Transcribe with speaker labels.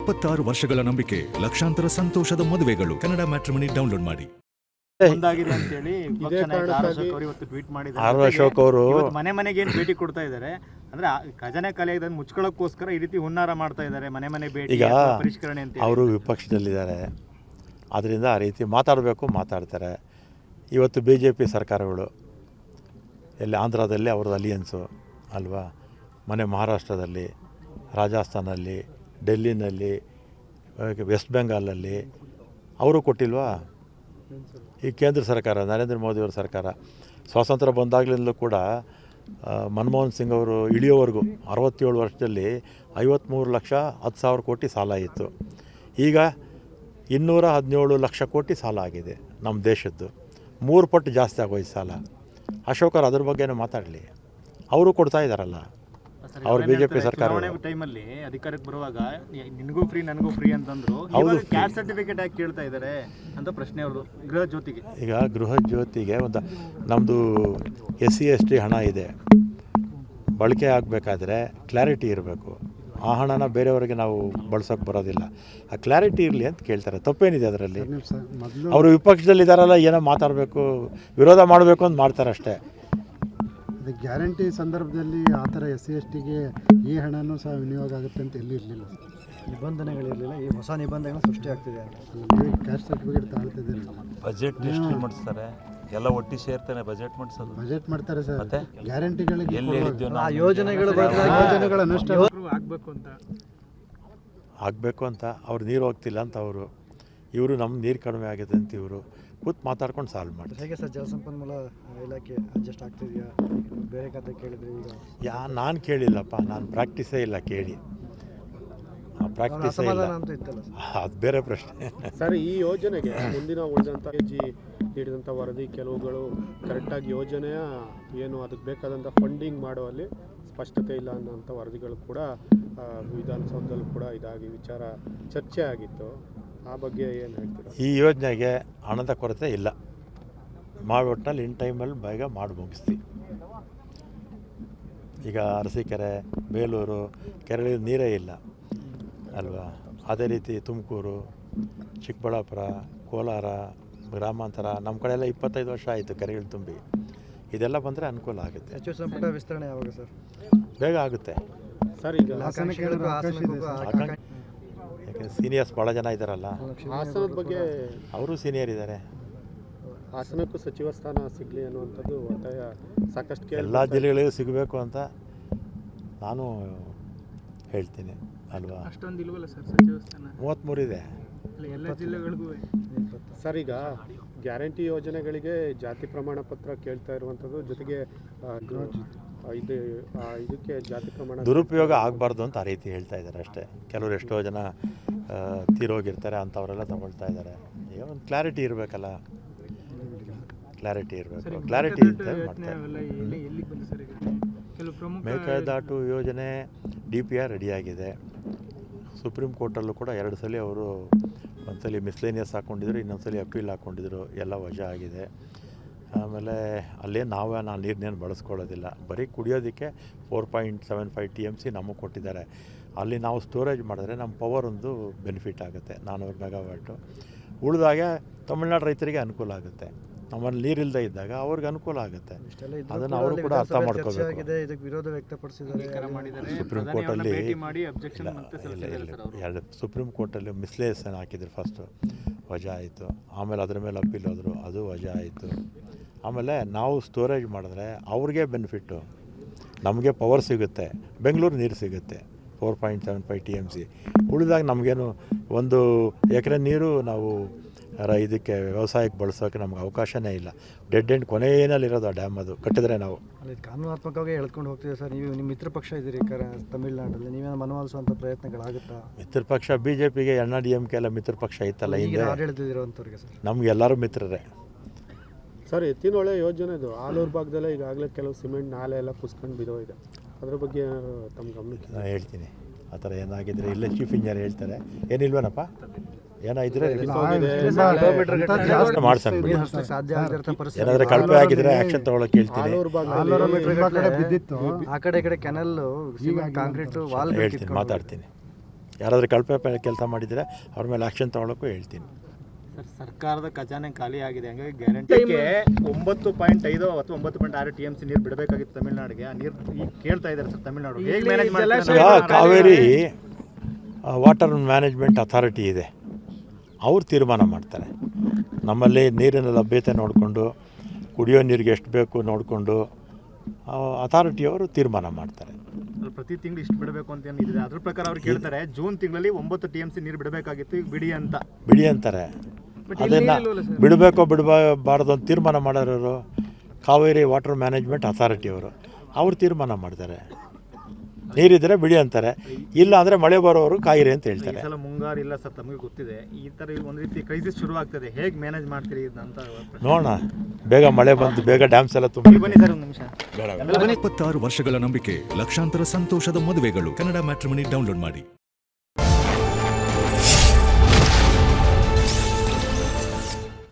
Speaker 1: 26 ವರ್ಷಗಳ ನಂಬಿಕೆ, ಲಕ್ಷಾಂತರ ಸಂತೋಷದ ಮದುವೆಗಳು. ಕನ್ನಡ ಮ್ಯಾಟ್ರಿಮನಿ ಡೌನ್ಲೋಡ್ ಮಾಡಿ.
Speaker 2: ಒಂದಾಗಿದೆ ಅಂತ ಹೇಳಿ ಪಕ್ಷ ನಾಯಕ ಆರ್ ಅಶೋಕ್ ಅವರು ಇವತ್ತು ಟ್ವೀಟ್ ಮಾಡಿದ್ದಾರೆ.
Speaker 3: ಆರ್ ಅಶೋಕ್ ಅವರು
Speaker 2: ಮನೆ ಮನೆಗೆ ಏನು ಭೇಟಿ ಕೊಡ್ತಾ ಇದ್ದಾರೆ ಅಂದ್ರೆ ಖಜಾನೆ ಕಲೆಯದನ್ನು ಮುಚ್ಕೊಳ್ಳೋಕ್ಕೋಸ್ಕರ ಈ ರೀತಿ ಹುನ್ನಾರ ಮಾಡ್ತಾ ಇದ್ದಾರೆ. ಮನೆ ಮನೆ ಭೇಟಿ
Speaker 3: ಈಗ
Speaker 2: ಪರಿಷ್ಕರಣೆ ಅಂತ
Speaker 3: ಅವರು ವಿಪಕ್ಷದಲ್ಲಿದ್ದಾರೆ, ಅದರಿಂದ ಆ ರೀತಿ ಮಾತಾಡ್ತಾರೆ. ಇವತ್ತು BJP ಸರ್ಕಾರಗಳು ಎಲ್ಲಿ ಆಂಧ್ರದಲ್ಲಿ ಅವ್ರದ್ದು ಅಲಿಯನ್ಸು ಅಲ್ವಾ, ಮನೆ ಮಹಾರಾಷ್ಟ್ರದಲ್ಲಿ, ರಾಜಸ್ಥಾನಲ್ಲಿ, ಡೆಲ್ಲಿನಲ್ಲಿ, ವೆಸ್ಟ್ ಬೆಂಗಾಲಲ್ಲಿ ಅವರು ಕೊಟ್ಟಿಲ್ವಾ? ಈ ಕೇಂದ್ರ ಸರ್ಕಾರ, ನರೇಂದ್ರ ಮೋದಿಯವರ ಸರ್ಕಾರ ಸ್ವಾತಂತ್ರ್ಯ ಬಂದಾಗಲಿಂದಲೂ ಕೂಡ ಮನಮೋಹನ್ ಸಿಂಗ್ ಅವರು ಇಳಿಯೋವರೆಗೂ 67 ವರ್ಷದಲ್ಲಿ 53,10,000 ಕೋಟಿ ಸಾಲ ಇತ್ತು. ಈಗ 217 ಲಕ್ಷ ಕೋಟಿ ಸಾಲ ಆಗಿದೆ ನಮ್ಮ ದೇಶದ್ದು. 3 ಪಟ್ಟು ಜಾಸ್ತಿ ಆಗೋಯ್ತು ಸಾಲ. ಅಶೋಕರು ಅದ್ರ ಬಗ್ಗೆನೇ ಮಾತಾಡಲಿ. ಅವರು ಕೊಡ್ತಾ ಇದ್ದಾರಲ್ಲ, ಅವ್ರು BJP ಸರ್ಕಾರ
Speaker 2: ಟೈಮಲ್ಲಿ ಅಧಿಕಾರಕ್ಕೆ ಬರುವಾಗ ನಿನಗೂ ಫ್ರೀ ನನಗೂ ಫ್ರೀ ಅಂತಂದ್ರು. ಕ್ಯಾಸ್ಟ್ ಸರ್ಟಿಫಿಕೇಟ್ ಯಾಕೆ ಕೇಳ್ತಾ ಇದ್ದಾರೆ ಅಂತ ಪ್ರಶ್ನೆ ಅವ್ರದ್ದು. ಗೃಹ ಜ್ಯೋತಿಗೆ
Speaker 3: ಈಗ ಗೃಹ ಜ್ಯೋತಿಗೆ ಒಂದು ನಮ್ಮದು SC ST ಹಣ ಇದೆ, ಬಳಕೆ ಆಗಬೇಕಾದ್ರೆ ಕ್ಲಾರಿಟಿ ಇರಬೇಕು. ಆ ಹಣನ ಬೇರೆಯವರಿಗೆ ನಾವು ಬಳಸೋಕೆ ಬರೋದಿಲ್ಲ. ಆ ಕ್ಲಾರಿಟಿ ಇರಲಿ ಅಂತ ಕೇಳ್ತಾರೆ. ತಪ್ಪೇನಿದೆ ಅದರಲ್ಲಿ? ಅವರು ವಿಪಕ್ಷದಲ್ಲಿದ್ದಾರಲ್ಲ, ಏನೋ ಮಾತಾಡಬೇಕು, ವಿರೋಧ ಮಾಡಬೇಕು ಅಂತ ಮಾಡ್ತಾರೆ ಅಷ್ಟೇ.
Speaker 4: ಗ್ಯಾರಂಟಿ ಸಂದರ್ಭದಲ್ಲಿ ಆ ಥರ SC STಗೆ ಈ ಹಣನೂ ಸಹ ವಿನಿಯೋಗ ಆಗುತ್ತೆ ಅಂತ ಎಲ್ಲಿ ಇರಲಿಲ್ಲ,
Speaker 5: ನಿಬಂಧನೆಗಳಿರಲಿಲ್ಲ. ಈ ಹೊಸ ನಿಬಂಧನೆಗಳು ಸೃಷ್ಟಿ ಆಗ್ತಿದೆ.
Speaker 4: Caste certificate ತಾಳ್ತಿದ್ದೀರಿ.
Speaker 6: ಬಜೆಟ್ ಎಷ್ಟು ಮಾಡಿಸ್ತಾರೆ, ಎಲ್ಲ ಒಟ್ಟಿ ಸೇರ್ತಾನೆ ಬಜೆಟ್ ಮಾಡಿಸೋದು.
Speaker 4: ಬಜೆಟ್ ಮಾಡ್ತಾರೆ ಸರ್, ಮತ್ತೆ ಗ್ಯಾರಂಟಿಗಳಿಗೆ
Speaker 6: ಎಲ್ಲಿ ಹೇಳಿದ್ವಿ
Speaker 5: ಆ ಯೋಜನೆಗಳು
Speaker 3: ಆಗಬೇಕು ಅಂತ ಅವ್ರು ನೀರು ಹೋಗ್ತಿಲ್ಲ ಅಂತ ಇವರು ನಮ್ಮ ನೀರು ಕಡಿಮೆ ಆಗಿದೆ ಅಂತ ಇವರು ಕೂತು ಮಾತಾಡ್ಕೊಂಡು ಸಾಲ್ವ್ ಮಾಡ್ತಾರೆ.
Speaker 5: ಹೇಗೆ ಸರ್ ಜಲಸಂಪನ್ಮೂಲ ಇಲಾಖೆ ಅಡ್ಜಸ್ಟ್ ಆಗ್ತಿದೆಯಾ? ಬೇರೆ ಕತೆ ಕೇಳಿದ್ರೆ ಈಗ
Speaker 3: ನಾನು ಕೇಳಿಲ್ಲಪ್ಪ, ನಾನು ಪ್ರಾಕ್ಟೀಸೇ ಇಲ್ಲ ಕೇಳಿ. ಪ್ರಾಕ್ಟೀಸೇ ಇಲ್ಲ, ಅದು ಬೇರೆ ಪ್ರಶ್ನೆ.
Speaker 7: ಸರ್, ಈ ಯೋಜನೆಗೆ ಮುಂದಿನ ಉಳಿದಂಥ ನೀಡಿದಂಥ ವರದಿ ಕೆಲವುಗಳು ಕರೆಕ್ಟಾಗಿ ಯೋಜನೆಯ ಏನು ಅದಕ್ಕೆ ಬೇಕಾದಂಥ ಫಂಡಿಂಗ್ ಮಾಡುವಲ್ಲಿ ಸ್ಪಷ್ಟತೆ ಇಲ್ಲ ಅನ್ನೋಂಥ ವರದಿಗಳು ಕೂಡ ವಿಧಾನಸೌಧದಲ್ಲೂ ಕೂಡ ವಿಚಾರ ಚರ್ಚೆ ಆಗಿತ್ತು. ಆ ಬಗ್ಗೆ ಏನು ಹೇಳ್ತೀರಾ?
Speaker 3: ಈ ಯೋಜನೆಗೆ ಹಣದ ಕೊರತೆ ಇಲ್ಲ. ಒಟ್ಟಿನಲ್ಲಿ ಇನ್ ಟೈಮಲ್ಲಿ ಬೇಗ ಮಾಡಿ ಮುಗಿಸ್ತೀವಿ. ಈಗ ಅರಸೀಕೆರೆ, ಬೇಲೂರು, ಕೆರೆ ನೀರೇ ಇಲ್ಲ ಅಲ್ವಾ. ಅದೇ ರೀತಿ ತುಮಕೂರು, ಚಿಕ್ಕಬಳ್ಳಾಪುರ, ಕೋಲಾರ, ಗ್ರಾಮಾಂತರ, ನಮ್ಮ ಕಡೆ ಎಲ್ಲ 25 ವರ್ಷ ಆಯಿತು ಕೆರೆಗಳು ತುಂಬಿ. ಇದೆಲ್ಲ ಬಂದರೆ ಅನುಕೂಲ ಆಗುತ್ತೆ.
Speaker 5: ಸಚಿವ ಸಂಪುಟ ವಿಸ್ತರಣೆ ಯಾವಾಗ ಸರ್?
Speaker 3: ಬೇಗ ಆಗುತ್ತೆ
Speaker 7: ಸರ್. ಈಗ
Speaker 3: ಯಾಕೆ ಸೀನಿಯರ್ಸ್ ಭಾಳ ಜನ ಇದ್ದಾರಲ್ಲ,
Speaker 7: ಹಾಸನದ ಬಗ್ಗೆ
Speaker 3: ಅವರು ಸೀನಿಯರ್ ಇದ್ದಾರೆ.
Speaker 7: ಹಾಸನಕ್ಕೂ ಸಚಿವ ಸ್ಥಾನ ಸಿಗಲಿ ಅನ್ನುವಂಥದ್ದು ಒತ್ತಾಯ ಸಾಕಷ್ಟು
Speaker 3: ಎಲ್ಲ ಜಿಲ್ಲೆಗಳಿಗೂ ಸಿಗಬೇಕು ಅಂತ ನಾನು ಹೇಳ್ತೀನಿ ಅಲ್ವಾ.
Speaker 2: ಅಷ್ಟೊಂದು ಇಲ್ವಲ್ಲ ಸರ್ ಸಚಿವ ಸ್ಥಾನ?
Speaker 3: 33 ಇದೆ
Speaker 2: ಎಲ್ಲ ಜಿಲ್ಲೆಗಳಿಗೂ.
Speaker 7: ಸರ್, ಈಗ ಗ್ಯಾರಂಟಿ ಯೋಜನೆಗಳಿಗೆ ಜಾತಿ ಪ್ರಮಾಣ ಪತ್ರ ಕೇಳ್ತಾ ಇರುವಂಥದ್ದು, ಜೊತೆಗೆ ಇದಕ್ಕೆ ಜಾತಿ ಪ್ರಮಾಣ
Speaker 3: ದುರುಪಯೋಗ ಆಗಬಾರ್ದು ಅಂತ ಆ ರೀತಿ ಹೇಳ್ತಾ ಇದ್ದಾರೆ ಅಷ್ಟೇ. ಕೆಲವರು ಎಷ್ಟೋ ಜನ ತೀರೋಗಿರ್ತಾರೆ, ಅಂಥವರೆಲ್ಲ ತಗೊಳ್ತಾ ಇದ್ದಾರೆ. ಈಗ ಒಂದು ಕ್ಲಾರಿಟಿ ಇರಬೇಕಲ್ಲ, ಕ್ಲಾರಿಟಿ ಇರಬೇಕು. ಕ್ಲಾರಿಟಿ ಅಂತ ಮಾಡ್ತಾರೆ. ಮೇಕೆದಾಟು ಯೋಜನೆ DPR ರೆಡಿಯಾಗಿದೆ. ಸುಪ್ರೀಂ ಕೋರ್ಟಲ್ಲೂ ಕೂಡ 2 ಸಲ ಅವರು ಒಂದ್ಸಲಿ ಮಿಸ್ಲೇನಿಯಸ್ ಹಾಕ್ಕೊಂಡಿದ್ರು, ಇನ್ನೊಂದ್ಸಲಿ ಅಪೀಲ್ ಹಾಕ್ಕೊಂಡಿದ್ರು. ಎಲ್ಲ ವಜಾ ಆಗಿದೆ. ಆಮೇಲೆ ಅಲ್ಲೇ ನಾನು ನೀರನ್ನೇನು ಬಳಸ್ಕೊಳ್ಳೋದಿಲ್ಲ, ಬರೀ ಕುಡಿಯೋದಕ್ಕೆ 4.75 TMC ನಮಗೆ ಕೊಟ್ಟಿದ್ದಾರೆ. ಅಲ್ಲಿ ನಾವು ಸ್ಟೋರೇಜ್ ಮಾಡಿದ್ರೆ ನಮ್ಮ ಪವರ್ ಒಂದು ಬೆನಿಫಿಟ್ ಆಗುತ್ತೆ, 400 ಮೆಗಾವಾಟು. ಉಳಿದಾಗ ತಮಿಳ್ನಾಡು ರೈತರಿಗೆ ಅನುಕೂಲ ಆಗುತ್ತೆ. ನಮ್ಮಲ್ಲಿ ನೀರಿಲ್ಲದೆ ಇದ್ದಾಗ ಅವ್ರಿಗೆ ಅನುಕೂಲ ಆಗುತ್ತೆ. ಅದನ್ನು ಅವರು ಕೂಡ ಅರ್ಥ ಮಾಡ್ಕೋಬೇಕು.
Speaker 5: ಇದಕ್ಕೆ ವಿರೋಧ ವ್ಯಕ್ತಪಡಿಸಿದ್ದಾರೆ.
Speaker 3: ಸುಪ್ರೀಂ ಕೋರ್ಟಲ್ಲಿ ಸುಪ್ರೀಂ ಕೋರ್ಟಲ್ಲಿ ಮಿಸ್ಲೇಷನ್ ಹಾಕಿದ್ರು. ಫಸ್ಟು ವಜಾ ಆಯಿತು, ಆಮೇಲೆ ಅದ್ರ ಮೇಲೆ ಅಪೀಲ್ ಹೋದರು, ಅದು ವಜಾ ಆಯಿತು. ಆಮೇಲೆ ನಾವು ಸ್ಟೋರೇಜ್ ಮಾಡಿದ್ರೆ ಅವ್ರಿಗೆ ಬೆನಿಫಿಟ್ಟು, ನಮಗೆ ಪವರ್ ಸಿಗುತ್ತೆ, ಬೆಂಗಳೂರು ನೀರು ಸಿಗುತ್ತೆ 4.75 TMC. ಉಳಿದಾಗ ನಮಗೇನು 1 ಎಕರೆ ನೀರು ನಾವು ಇದಕ್ಕೆ ವ್ಯವಸಾಯಕ್ಕೆ ಬಳಸೋಕೆ ನಮ್ಗೆ ಅವಕಾಶನೇ ಇಲ್ಲ. ಡೆಡ್ ಎಂಡ್ ಕೊನೆಯಲ್ಲಿರೋದು ಆ ಡ್ಯಾಮ್. ಅದು ಕಟ್ಟಿದ್ರೆ ನಾವು
Speaker 5: ಅಲ್ಲಿ ಕಾನೂನಾತ್ಮಕವಾಗಿ ಎಳ್ಕೊಂಡು ಹೋಗ್ತೀವಿ ಸರ್. ನೀವು ನಿಮ್ಮ ಮಿತ್ರ ಪಕ್ಷ ಇದ್ದೀರಿ ತಮಿಳ್ನಾಡಲ್ಲಿ, ನೀವೇನು ಮನವೊಲಿಸುವಂಥ ಪ್ರಯತ್ನಗಳಾಗುತ್ತಾ?
Speaker 3: ಮಿತ್ರ ಪಕ್ಷ BJPಗೆ DMK ಎಲ್ಲ ಮಿತ್ರ ಪಕ್ಷ ಇತ್ತಲ್ಲ ಹಿಂದೆ.
Speaker 5: ಆಡಳಿತದಿರೋಂಥವ್ರಿಗೆ ಸರ್
Speaker 3: ನಮ್ಗೆ ಎಲ್ಲರೂ ಮಿತ್ರರೇ.
Speaker 7: ಸರ್, ಎತ್ತಿನೊಳೆ ಯೋಜನೆದು ಆಲೂರು ಭಾಗದಲ್ಲೇ ಈಗಾಗಲೇ ಕೆಲವು ಸಿಮೆಂಟ್ ನಾಲೆ ಎಲ್ಲ ಕುಸ್ಕೊಂಡು ಬಿದ್ದೋಗಿದೆ. ಅದ್ರ ಬಗ್ಗೆ ತಮ್ಮ ಗಮನಕ್ಕೆ?
Speaker 3: ನಾನು ಹೇಳ್ತೀನಿ ಆ ಥರ ಏನಾಗಿದ್ರೆ ಇಲ್ಲೇ ಚೀಫ್ ಇಂಜಿನಿಯರ್ ಹೇಳ್ತಾರೆ. ಏನಿಲ್ವೇನಪ್ಪ, ಏನಾಗಿದ್ರೆ ಮಾಡ್ಸೋಣ. ಏನಾದರೂ ಕಳಪೆ ಆಗಿದ್ರೆ ಆ್ಯಕ್ಷನ್ ತೊಗೊಳಕ್ಕೆ ಹೇಳ್ತೀನಿ.
Speaker 5: ಆ ಕಡೆ ಕೆನಲ್ ಕಾಂಕ್ರೀಟ್ ವಾಲ್
Speaker 3: ಹೇಳ್ತೀನಿ, ಮಾತಾಡ್ತೀನಿ. ಯಾರಾದರೂ ಕಳಪೆ ಕೆಲಸ ಮಾಡಿದರೆ ಅವ್ರ ಮೇಲೆ ಆ್ಯಕ್ಷನ್ ತೊಗೊಳಕ್ಕೂ ಹೇಳ್ತೀನಿ.
Speaker 2: ಸರ್, ಸರ್ಕಾರದ ಖಜಾನೆ ಖಾಲಿ ಆಗಿದೆ, ಹಂಗಾಗಿ ಗ್ಯಾರಂಟಿಗೆ 9.5 ಅಥವಾ 9.6 TMC ನೀರು ಬಿಡಬೇಕಾಗಿತ್ತು ತಮಿಳ್ನಾಡಿಗೆ. ಆ ನೀರು ಈಗ ಕೇಳ್ತಾ ಇದ್ದಾರೆ ಸರ್ ತಮಿಳ್ನಾಡು. ಹೇಗೆ ಮ್ಯಾನೇಜ್
Speaker 3: ಈಗ ಕಾವೇರಿ ವಾಟರ್ ಮ್ಯಾನೇಜ್ಮೆಂಟ್ ಅಥಾರಿಟಿ ಇದೆ, ಅವ್ರು ತೀರ್ಮಾನ ಮಾಡ್ತಾರೆ. ನಮ್ಮಲ್ಲಿ ನೀರಿನ ಲಭ್ಯತೆ ನೋಡಿಕೊಂಡು ಕುಡಿಯೋ ನೀರಿಗೆ ಎಷ್ಟು ಬೇಕು ನೋಡಿಕೊಂಡು ಅಥಾರಿಟಿಯವರು ತೀರ್ಮಾನ ಮಾಡ್ತಾರೆ.
Speaker 2: ಪ್ರತಿ ತಿಂಗಳು ಇಷ್ಟು ಬಿಡಬೇಕು ಅಂತ ಏನಿದೆ ಅದ್ರ ಪ್ರಕಾರ ಅವ್ರು ಕೇಳ್ತಾರೆ. ಜೂನ್ ತಿಂಗಳಲ್ಲಿ 9 TMC ನೀರು ಬಿಡಬೇಕಾಗಿತ್ತು, ಈಗ ಬಿಡಿ ಅಂತಾರೆ. ಅದನ್ನು ಬಿಡಬೇಕೋ ಬಿಡಬಾರ್ದು ಅಂತ ತೀರ್ಮಾನ ಮಾಡೋರು ಕಾವೇರಿ ವಾಟರ್ ಮ್ಯಾನೇಜ್ಮೆಂಟ್ ಅಥಾರಿಟಿಯವರು, ಅವ್ರು ತೀರ್ಮಾನ ಮಾಡ್ತಾರೆ. ನೀರಿದ್ದರೆ ಬಿಡಿ ಅಂತಾರೆ, ಇಲ್ಲ ಅಂದರೆ ಮಳೆ ಬರೋರು ಕಾಯಿರಿ ಅಂತ ಹೇಳ್ತಾರೆ. ಈ ಸಲ ಮುಂಗಾರು ಇಲ್ಲ ಸರ್, ತಮಗೆ ಗೊತ್ತಿದೆ. ಈ ಥರ ಒಂದು ರೀತಿ ಕ್ರೈಸಿಸ್ ಶುರು ಆಗ್ತದೆ, ಹೇಗೆ ಮ್ಯಾನೇಜ್ ಮಾಡ್ತೀರಿ ಅಂತ
Speaker 3: ನೋಡೋಣ. ಬೇಗ ಮಳೆ ಬಂದು ಬೇಗ ಡ್ಯಾಮ್ಸ್ ಎಲ್ಲ ತುಂಬ.
Speaker 2: ಬನ್ನಿ ಸರ್, ಒಂದು ನಿಮಿಷ.
Speaker 1: 26 ವರ್ಷಗಳ ನಂಬಿಕೆ, ಲಕ್ಷಾಂತರ ಸಂತೋಷದ ಮದುವೆಗಳು. ಕನ್ನಡ ಮ್ಯಾಟ್ರಿಮನಿ ಡೌನ್ಲೋಡ್ ಮಾಡಿ.